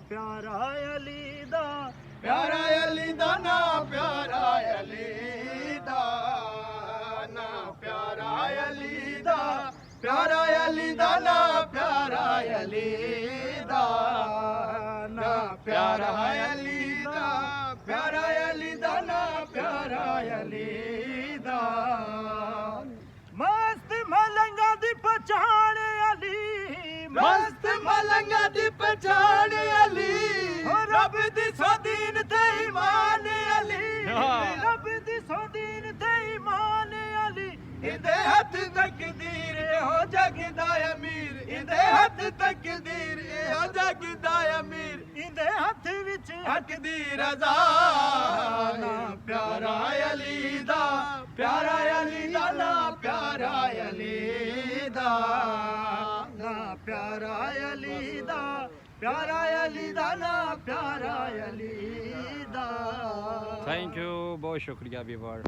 प्यारा अली दा प्यारा अली दा ना प्यारा अली दा ना प्यारा अली दा प्यारा अली दा ना प्यारा अली दा ना प्यारा अली दा प्यारा अली दा ना प्यारा अली दा मस्त मलंगा दी पहचान अली मस्त मलंगा दी पहचान अली रब दी सदीन ते ईमान अली रब दी सदीन ते ईमान अली इदे हथ तकदीर हो जगदा अमीर इदे हथ तकदीर हो जगदा अमीर इंदे हथ विच हक दी रजा ना प्यारा अली दा प्यारा अली दा ना प्यारा अली दा ना प्यारा अली दा प्यारा अली दा ना प्यारा अली दा थैंक यू, बहुत शुक्रिया व्यूअर।